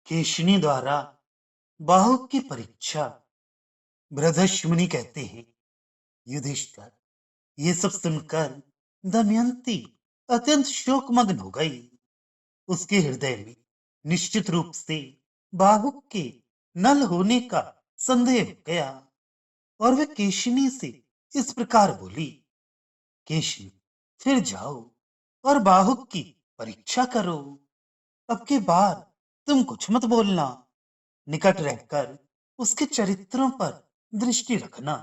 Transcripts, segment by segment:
केशिनी द्वारा बाहुक की परीक्षा। बृहदश्मुनि कहते हैं, युधिष्ठिर, ये सब सुनकर दमयंती अत्यंत शोकमग्न हो गई। उसके हृदय में निश्चित रूप से बाहुक के नल होने का संदेह हो गया और वे केशिनी से इस प्रकार बोली। केशिनी, फिर जाओ और बाहुक की परीक्षा करो। अब के बार तुम कुछ मत बोलना। निकट रहकर उसके चरित्रों पर दृष्टि रखना।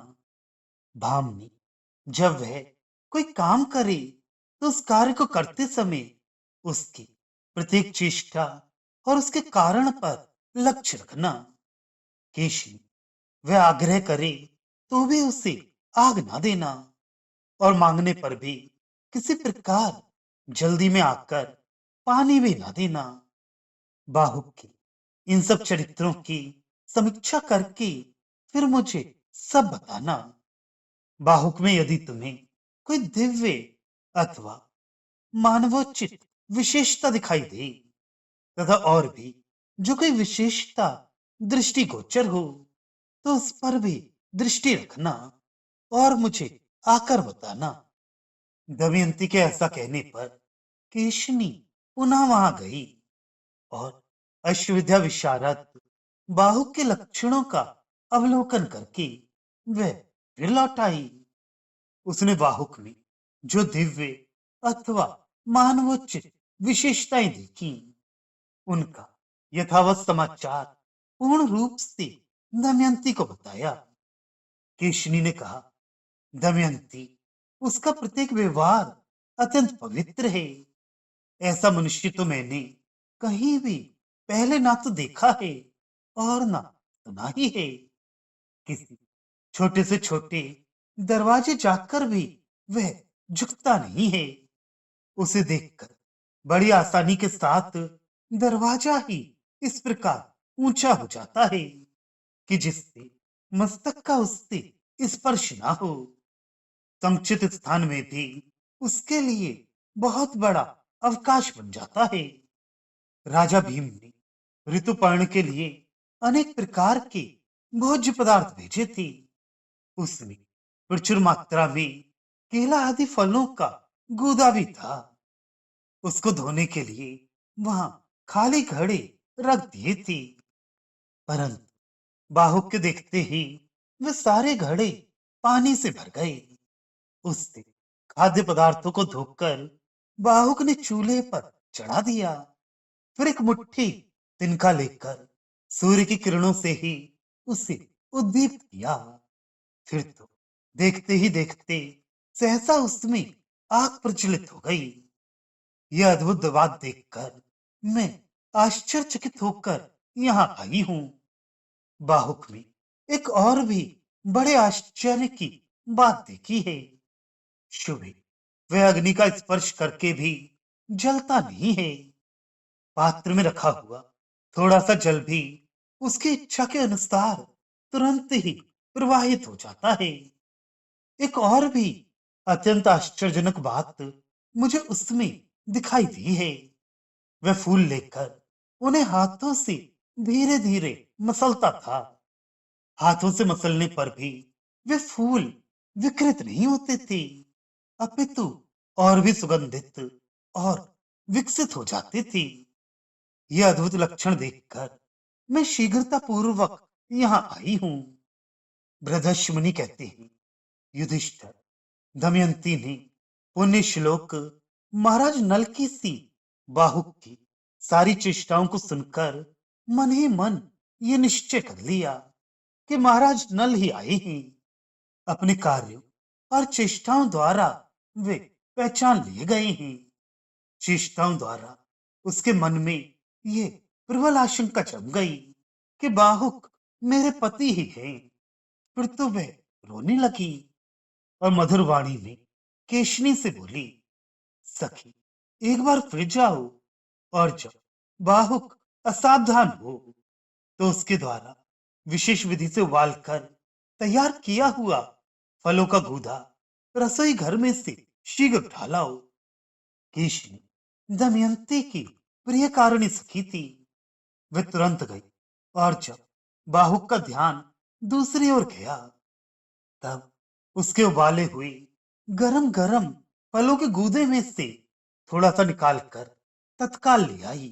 भामनी, जब वह कोई काम करे तो उस कार्य को करते समय उसकी प्रत्येक चेष्टा और उसके कारण पर लक्ष्य रखना। केशी, वह आग्रह करे तो भी उसे आग ना देना और मांगने पर भी किसी प्रकार जल्दी में आकर पानी भी ना देना। बाहुक की इन सब चरित्रों की समीक्षा करके फिर मुझे सब बताना। बाहुक में यदि तुम्हें कोई दिव्य अथवा मानवोचित विशेषता दिखाई दे तथा और भी जो कोई विशेषता दृष्टिगोचर हो तो उस पर भी दृष्टि रखना और मुझे आकर बताना। दमयंती के ऐसा कहने पर केशनी पुनः वहां गई और अश्वविद्या विशारद बाहुक के लक्षणों का अवलोकन करके वह फिर लौट आई। उसने बाहुक में जो दिव्य अथवा मानवोचित विशेषताएं देखी उनका यथावत समाचार पूर्ण रूप से दमयंती को बताया। केशनी ने कहा, दमयंती, उसका प्रत्येक व्यवहार अत्यंत पवित्र है। ऐसा मनुष्य तो मैंने कहीं भी पहले ना तो देखा है और ना सुना ही है। किसी छोटे से छोटे दरवाजे जाकर भी वह झुकता नहीं है। उसे देखकर बड़ी आसानी के साथ दरवाजा ही इस प्रकार ऊंचा हो जाता है कि जिससे मस्तक का उससे स्पर्श ना हो। समुचित स्थान में भी उसके लिए बहुत बड़ा अवकाश बन जाता है। राजा भीम ने ऋतुपर्ण के लिए अनेक प्रकार के भोज्य पदार्थ भेजे थे। उसमें प्रचुर मात्रा में केला आदि फलों का गूदा भी था। उसको धोने के लिए वहां खाली घड़े रख दिए थे, परंतु बाहुक के देखते ही वे सारे घड़े पानी से भर गए। उससे खाद्य पदार्थों को धोकर बाहुक ने चूल्हे पर चढ़ा दिया। फिर एक मुट्ठी तिनका लेकर सूर्य की किरणों से ही उसे उद्दीप्त किया। फिर तो देखते ही देखते सहसा उसमें आग प्रज्वलित हो गई। यह अद्भुत बात देखकर मैं आश्चर्यचकित होकर यहाँ आई हूं। बाहुक में एक और भी बड़े आश्चर्य की बात देखी है। शुभे, वह अग्नि का स्पर्श करके भी जलता नहीं है। पात्र में रखा हुआ थोड़ा सा जल भी उसकी इच्छा के अनुसार तुरंत ही प्रवाहित हो जाता है। एक और भी अत्यंत आश्चर्यजनक बात मुझे उसमें दिखाई दी है। वह फूल लेकर उन्हें हाथों से धीरे धीरे मसलता था। हाथों से मसलने पर भी वे फूल विकृत नहीं होते थे, अपितु और भी सुगंधित और विकसित हो जाते थे। यह अद्भुत लक्षण देखकर मैं शीघ्रता पूर्वक यहाँ आई हूँ। बृहदश्मुनि कहते हैं, युधिष्ठिर, दमयंती ने पुण्य श्लोक महाराज नल की सी बाहुक की सारी चेष्टाओं को सुनकर मन ही मन ये निश्चय कर लिया कि महाराज नल ही आए हैं। अपने कार्यों और चेष्टाओं द्वारा वे पहचान लिए गए हैं। चेष्टाओं द्वारा उसके मन में ये प्रबल आशंका जम गई कि बाहुक मेरे पति ही हैं। फिर तो वह रोने लगी और मधुर वाणी में केशनी से बोली, सखी, एक बार फिर जाओ और जब बाहुक असावधान हो तो उसके द्वारा विशेष विधि से उबाल कर तैयार किया हुआ फलों का गूदा रसोई घर में से शीघ्र उठा लाओ। केशनी दमयंती की प्रिय कारुणी सखी थी। वे तुरंत गई और जब बाहुक का ध्यान दूसरी ओर गया, तब उसके उबाले हुए गरम गरम फलों के गूदे में से थोड़ा सा निकाल कर तत्काल ले आई।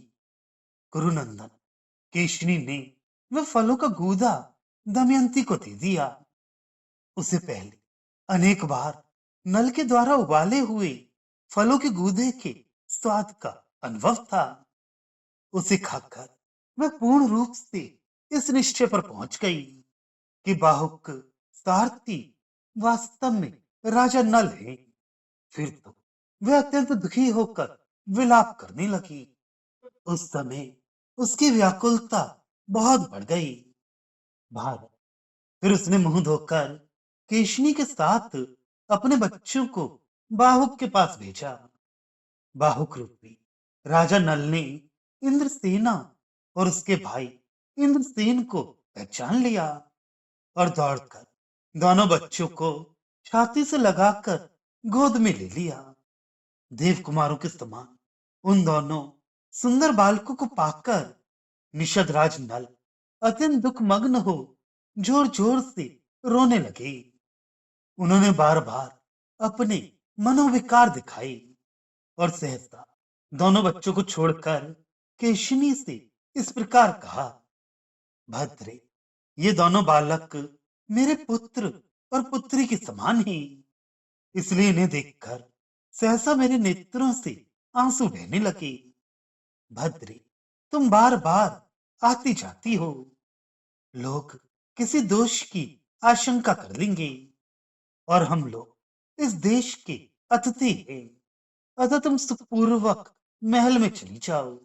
गुरुनंदन, केशनी ने वह फलों का गूदा दमयंती को दे दिया। उसे पहले अनेक बार नल के द्वारा उबाले हुए फलों के गूदे के स्वाद का अनुभव था। उसे खाकर वह पूर्ण रूप से इस निश्चय पर पहुंच गई कि बाहुक सारथी वास्तव में राजा नल है। फिर तो वह अत्यंत दुखी होकर विलाप करने लगी। उस समय उसकी व्याकुलता बहुत बढ़ गई। भारत, फिर उसने मुंह धोकर केशनी के साथ अपने बच्चों को बाहुक के पास भेजा। बाहुक रूपी राजा नल ने इंद्रसेना और उसके भाई इंद्रसेन को पहचान लिया और दौड़कर दोनों बच्चों को छाती से लगाकर गोद में ले लिया। देव कुमारों के समान उन दोनों सुंदर बालकों को पाकर निषद राज नल अत्यंत दुख मग्न हो जोर जोर से रोने लगे। उन्होंने बार बार अपने मनोविकार दिखाए और सहसा दोनों बच्चों को छोड़कर केशनी से इस प्रकार कहा, भद्रे, ये दोनों बालक मेरे पुत्र और पुत्री के समान हैं, इसलिए इन्हें देखकर सहसा मेरे नेत्रों से आंसू बहने लगे। भद्रे, तुम बार बार आती जाती हो, लोग किसी दोष की आशंका कर लेंगे और हम लोग इस देश के अतिथि हैं, अतः तुम सुखपूर्वक महल में चली जाओ।